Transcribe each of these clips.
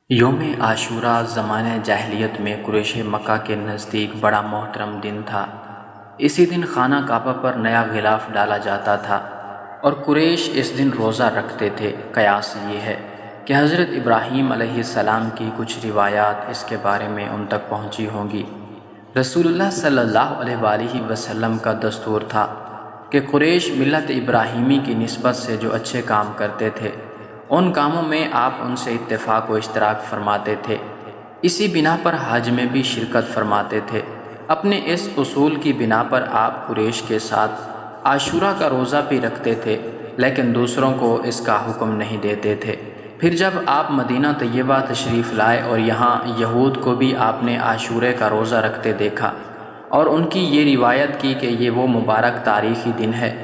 یوم عاشوراء زمانہ جاہلیت میں قریش مکہ کے نزدیک بڑا محترم دن تھا۔ اسی دن خانہ کعبہ پر نیا غلاف ڈالا جاتا تھا اور قریش اس دن روزہ رکھتے تھے۔ قیاس یہ ہے کہ حضرت ابراہیم علیہ السلام کی کچھ روایات اس کے بارے میں ان تک پہنچی ہوں گی۔ رسول اللہ صلی اللہ علیہ وآلہ وسلم کا دستور تھا کہ قریش ملت ابراہیمی کی نسبت سے جو اچھے کام کرتے تھے ان کاموں میں آپ ان سے اتفاق و اشتراک فرماتے تھے۔ اسی بنا پر حج میں بھی شرکت فرماتے تھے۔ اپنے اس اصول کی بنا پر آپ قریش کے ساتھ عاشوراء کا روزہ بھی رکھتے تھے، لیکن دوسروں کو اس کا حکم نہیں دیتے تھے۔ پھر جب آپ مدینہ طیبہ تشریف لائے اور یہاں یہود کو بھی آپ نے عاشورے کا روزہ رکھتے دیکھا اور ان کی یہ روایت کی کہ یہ وہ مبارک تاریخی دن ہے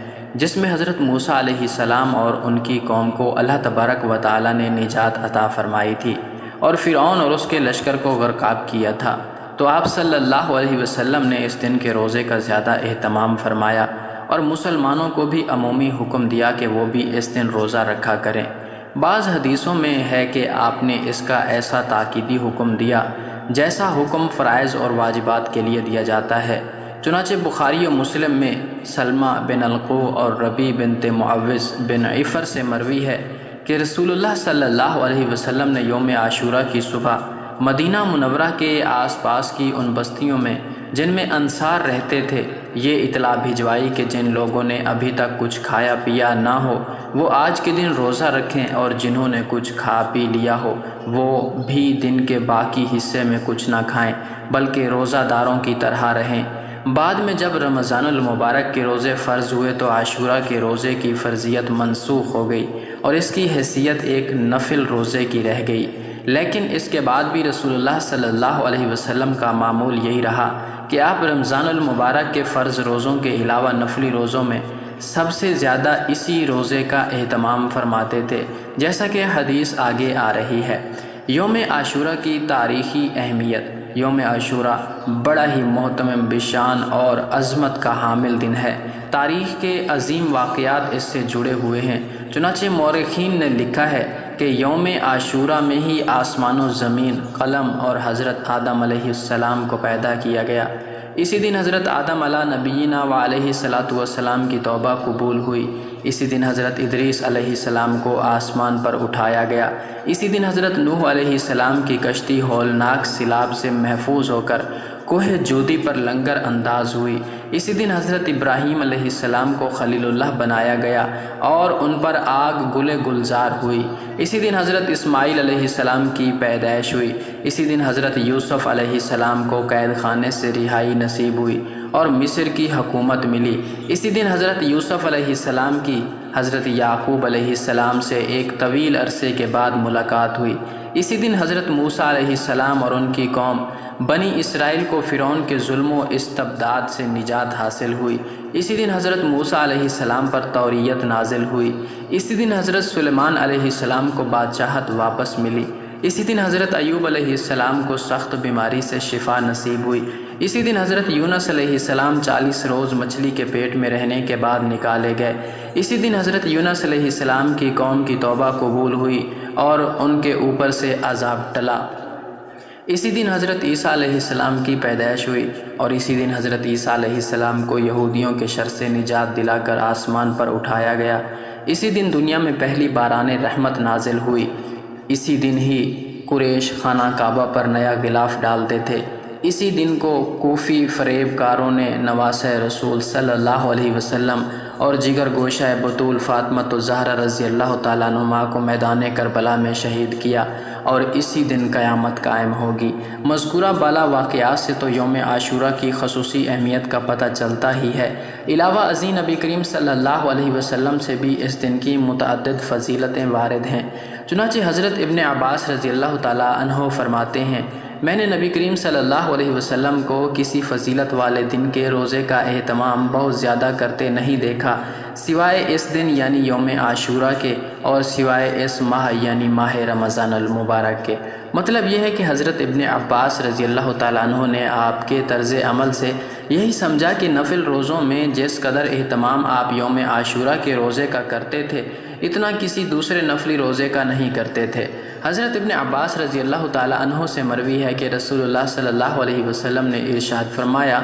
جس میں حضرت موسیٰ علیہ السلام اور ان کی قوم کو اللہ تبارک و تعالی نے نجات عطا فرمائی تھی اور فرعون اور اس کے لشکر کو غرقاب کیا تھا، تو آپ صلی اللہ علیہ وسلم نے اس دن کے روزے کا زیادہ اہتمام فرمایا اور مسلمانوں کو بھی عمومی حکم دیا کہ وہ بھی اس دن روزہ رکھا کریں۔ بعض حدیثوں میں ہے کہ آپ نے اس کا ایسا تاکیدی حکم دیا جیسا حکم فرائض اور واجبات کے لیے دیا جاتا ہے۔ چنانچہ بخاری و مسلم میں سلمہ بن القو اور ربیع بنت معوذ بن عفر سے مروی ہے کہ رسول اللہ صلی اللہ علیہ وسلم نے یوم عاشوراء کی صبح مدینہ منورہ کے آس پاس کی ان بستیوں میں جن میں انصار رہتے تھے یہ اطلاع بھجوائی کہ جن لوگوں نے ابھی تک کچھ کھایا پیا نہ ہو وہ آج کے دن روزہ رکھیں، اور جنہوں نے کچھ کھا پی لیا ہو وہ بھی دن کے باقی حصے میں کچھ نہ کھائیں بلکہ روزہ داروں کی طرح رہیں۔ بعد میں جب رمضان المبارک کے روزے فرض ہوئے تو عاشوراء کے روزے کی فرضیت منسوخ ہو گئی اور اس کی حیثیت ایک نفل روزے کی رہ گئی، لیکن اس کے بعد بھی رسول اللہ صلی اللہ علیہ وسلم کا معمول یہی رہا کہ آپ رمضان المبارک کے فرض روزوں کے علاوہ نفلی روزوں میں سب سے زیادہ اسی روزے کا اہتمام فرماتے تھے، جیسا کہ حدیث آگے آ رہی ہے۔ یوم عاشوراء کی تاریخی اہمیت۔ یوم عاشوراء بڑا ہی محترم بشان اور عظمت کا حامل دن ہے۔ تاریخ کے عظیم واقعات اس سے جڑے ہوئے ہیں۔ چنانچہ مورخین نے لکھا ہے کہ یوم عاشوراء میں ہی آسمان و زمین، قلم اور حضرت آدم علیہ السلام کو پیدا کیا گیا۔ اسی دن حضرت آدم علیہ نبینا و علیہ الصلاۃ والسلام کی توبہ قبول ہوئی۔ اسی دن حضرت ادریس علیہ السلام کو آسمان پر اٹھایا گیا۔ اسی دن حضرت نوح علیہ السلام کی کشتی ہولناک سیلاب سے محفوظ ہو کر کوہ جودی پر لنگر انداز ہوئی۔ اسی دن حضرت ابراہیم علیہ السلام کو خلیل اللہ بنایا گیا اور ان پر آگ گلے گلزار ہوئی۔ اسی دن حضرت اسماعیل علیہ السلام کی پیدائش ہوئی۔ اسی دن حضرت یوسف علیہ السلام کو قید خانے سے رہائی نصیب ہوئی اور مصر کی حکومت ملی۔ اسی دن حضرت یوسف علیہ السلام کی حضرت یعقوب علیہ السلام سے ایک طویل عرصے کے بعد ملاقات ہوئی۔ اسی دن حضرت موسیٰ علیہ السلام اور ان کی قوم بنی اسرائیل کو فرعون کے ظلم و استبداد سے نجات حاصل ہوئی۔ اسی دن حضرت موسیٰ علیہ السلام پر توریت نازل ہوئی۔ اسی دن حضرت سلیمان علیہ السلام کو بادشاہت واپس ملی۔ اسی دن حضرت ایوب علیہ السلام کو سخت بیماری سے شفا نصیب ہوئی۔ اسی دن حضرت یونس علیہ السلام 40 روز مچھلی کے پیٹ میں رہنے کے بعد نکالے گئے۔ اسی دن حضرت یونس علیہ السلام کی قوم کی توبہ قبول ہوئی اور ان کے اوپر سے عذاب ٹلا۔ اسی دن حضرت عیسیٰ علیہ السلام کی پیدائش ہوئی اور اسی دن حضرت عیسیٰ علیہ السلام کو یہودیوں کے شر سے نجات دلا کر آسمان پر اٹھایا گیا۔ اسی دن دنیا میں پہلی باران رحمت نازل ہوئی۔ اسی دن ہی قریش خانہ کعبہ پر نیا غلاف ڈالتے تھے۔ اسی دن کو کوفی فریب کاروں نے نواسہ رسول صلی اللہ علیہ وسلم اور جگر گوشہ بطول فاطمۃ الزہرا رضی اللہ تعالیٰ عنہما کو میدان کربلا میں شہید کیا اور اسی دن قیامت قائم ہوگی۔ مذکورہ بالا واقعات سے تو یوم عاشوراء کی خصوصی اہمیت کا پتہ چلتا ہی ہے۔ علاوہ ازیں نبی کریم صلی اللہ علیہ وسلم سے بھی اس دن کی متعدد فضیلتیں وارد ہیں۔ چنانچہ حضرت ابن عباس رضی اللہ تعالیٰ عنہ فرماتے ہیں، میں نے نبی کریم صلی اللہ علیہ وسلم کو کسی فضیلت والے دن کے روزے کا اہتمام بہت زیادہ کرتے نہیں دیکھا سوائے اس دن یعنی یوم عاشوراء کے، اور سوائے اس ماہ یعنی ماہ رمضان المبارک کے۔ مطلب یہ ہے کہ حضرت ابن عباس رضی اللہ تعالیٰ عنہ نے آپ کے طرز عمل سے یہی سمجھا کہ نفل روزوں میں جس قدر اہتمام آپ یوم عاشوراء کے روزے کا کرتے تھے اتنا کسی دوسرے نفلی روزے کا نہیں کرتے تھے۔ حضرت ابن عباس رضی اللہ تعالی عنہ سے مروی ہے کہ رسول اللہ صلی اللہ علیہ وسلم نے ارشاد فرمایا،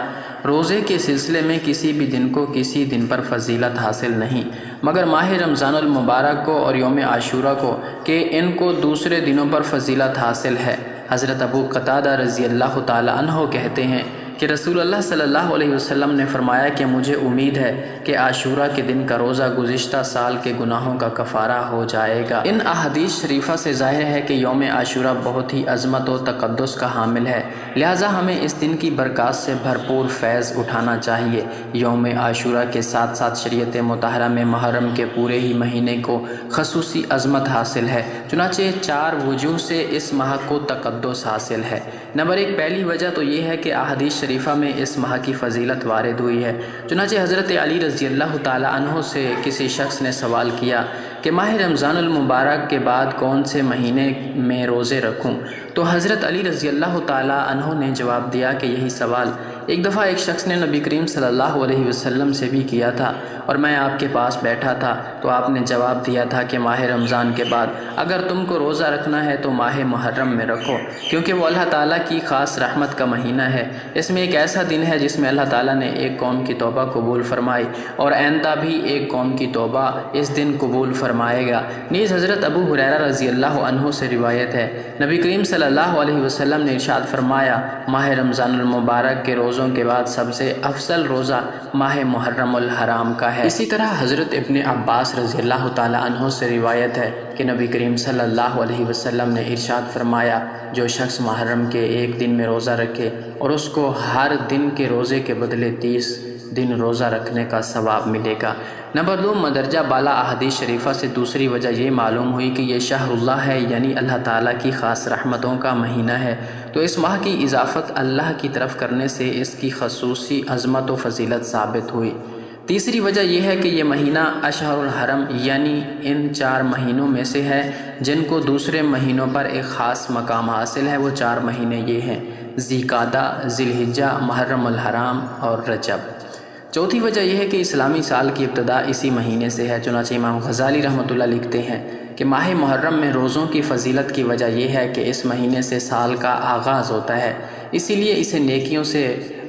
روزے کے سلسلے میں کسی بھی دن کو کسی دن پر فضیلت حاصل نہیں مگر ماہ رمضان المبارک کو اور یوم عاشورہ کو، کہ ان کو دوسرے دنوں پر فضیلت حاصل ہے۔ حضرت ابو قتادہ رضی اللہ تعالی عنہ کہتے ہیں کہ رسول اللہ صلی اللہ علیہ وسلم نے فرمایا کہ مجھے امید ہے کہ عاشورہ کے دن کا روزہ گزشتہ سال کے گناہوں کا کفارہ ہو جائے گا۔ ان احادیث شریفہ سے ظاہر ہے کہ یوم عاشورہ بہت ہی عظمت و تقدس کا حامل ہے، لہٰذا ہمیں اس دن کی برکات سے بھرپور فیض اٹھانا چاہیے۔ یوم عاشورہ کے ساتھ ساتھ شریعت مطہرہ میں محرم کے پورے ہی مہینے کو خصوصی عظمت حاصل ہے، چنانچہ 4 وجوہ سے اس ماہ کو تقدس حاصل ہے۔ نمبر 1، پہلی وجہ تو یہ ہے کہ احادیث شریفہ میں اس ماہ کی فضیلت وارد ہوئی ہے، چنانچہ حضرت علی رضی اللہ تعالی عنہ سے کسی شخص نے سوال کیا کہ ماہ رمضان المبارک کے بعد کون سے مہینے میں روزے رکھوں، تو حضرت علی رضی اللہ تعالی عنہ نے جواب دیا کہ یہی سوال ایک دفعہ ایک شخص نے نبی کریم صلی اللہ علیہ وسلم سے بھی کیا تھا اور میں آپ کے پاس بیٹھا تھا، تو آپ نے جواب دیا تھا کہ ماہ رمضان کے بعد اگر تم کو روزہ رکھنا ہے تو ماہ محرم میں رکھو، کیونکہ وہ اللہ تعالیٰ کی خاص رحمت کا مہینہ ہے۔ اس میں ایک ایسا دن ہے جس میں اللہ تعالیٰ نے ایک قوم کی توبہ قبول فرمائی اور آئندہ بھی ایک قوم کی توبہ اس دن قبول فرمائے گا۔ نیز حضرت ابو ہریرہ رضی اللہ عنہ سے روایت ہے، نبی کریم صلی اللہ علیہ وسلم نے ارشاد فرمایا، ماہ رمضان المبارک کے روزوں کے بعد سب سے افضل روزہ ماہ محرم الحرام کا ہے۔ اسی طرح حضرت ابن عباس رضی اللہ تعالی عنہ سے روایت ہے کہ نبی کریم صلی اللہ علیہ وسلم نے ارشاد فرمایا، جو شخص محرم کے ایک دن میں روزہ رکھے اور اس کو ہر دن کے روزے کے بدلے 30 دن روزہ رکھنے کا ثواب ملے گا۔ نمبر 2، مندرجہ بالا احادیث شریفہ سے دوسری وجہ یہ معلوم ہوئی کہ یہ شہر اللہ ہے، یعنی اللہ تعالیٰ کی خاص رحمتوں کا مہینہ ہے، تو اس ماہ کی اضافت اللہ کی طرف کرنے سے اس کی خصوصی عظمت و فضیلت ثابت ہوئی۔ تیسری وجہ یہ ہے کہ یہ مہینہ اشہر الحرم یعنی ان 4 مہینوں میں سے ہے جن کو دوسرے مہینوں پر ایک خاص مقام حاصل ہے۔ وہ 4 مہینے یہ ہیں: ذی القعدہ، ذی الحجہ، محرم الحرام اور رجب۔ چوتھی وجہ یہ ہے کہ اسلامی سال کی ابتدا اسی مہینے سے ہے، چنانچہ امام غزالی رحمۃ اللہ لکھتے ہیں کہ ماہ محرم میں روزوں کی فضیلت کی وجہ یہ ہے کہ اس مہینے سے سال کا آغاز ہوتا ہے، اسی لیے اسے نیکیوں سے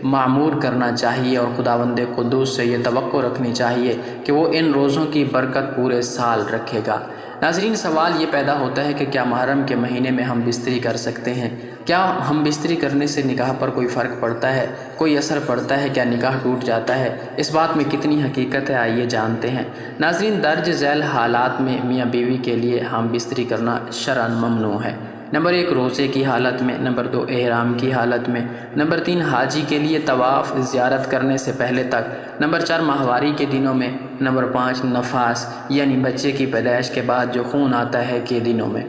معمور کرنا چاہیے اور خداوند قدوس سے یہ توقع رکھنی چاہیے کہ وہ ان روزوں کی برکت پورے سال رکھے گا۔ ناظرین، سوال یہ پیدا ہوتا ہے کہ کیا محرم کے مہینے میں ہم بستری کر سکتے ہیں؟ کیا ہم بستری کرنے سے نکاح پر کوئی فرق پڑتا ہے؟ کوئی اثر پڑتا ہے؟ کیا نکاح ٹوٹ جاتا ہے؟ اس بات میں کتنی حقیقت ہے، آئیے جانتے ہیں۔ ناظرین، درج ذیل حالات میں میاں بیوی کے لیے ہم بستری کرنا شرعاً ممنوع ہے۔ نمبر 1، روزے کی حالت میں۔ نمبر 2، احرام کی حالت میں۔ نمبر 3، حاجی کے لیے طواف زیارت کرنے سے پہلے تک۔ نمبر 4، ماہواری کے دنوں میں۔ نمبر 5، نفاس یعنی بچے کی پیدائش کے بعد جو خون آتا ہے کے دنوں میں۔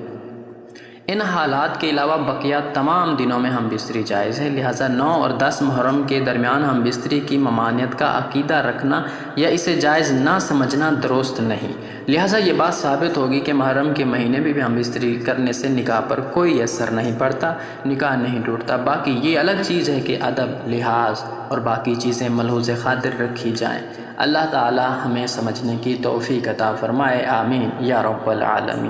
ان حالات کے علاوہ بقیہ تمام دنوں میں ہم بستری جائز ہے، لہٰذا 9 اور 10 محرم کے درمیان ہم بستری کی ممانعت کا عقیدہ رکھنا یا اسے جائز نہ سمجھنا درست نہیں۔ لہٰذا یہ بات ثابت ہوگی کہ محرم کے مہینے میں بھی ہم بستری کرنے سے نکاح پر کوئی اثر نہیں پڑتا، نکاح نہیں ٹوٹتا۔ باقی یہ الگ چیز ہے کہ ادب، لحاظ اور باقی چیزیں ملحوظ خاطر رکھی جائیں۔ اللہ تعالی ہمیں سمجھنے کی توفیق عطا فرمائے، آمین یا رب العالمین۔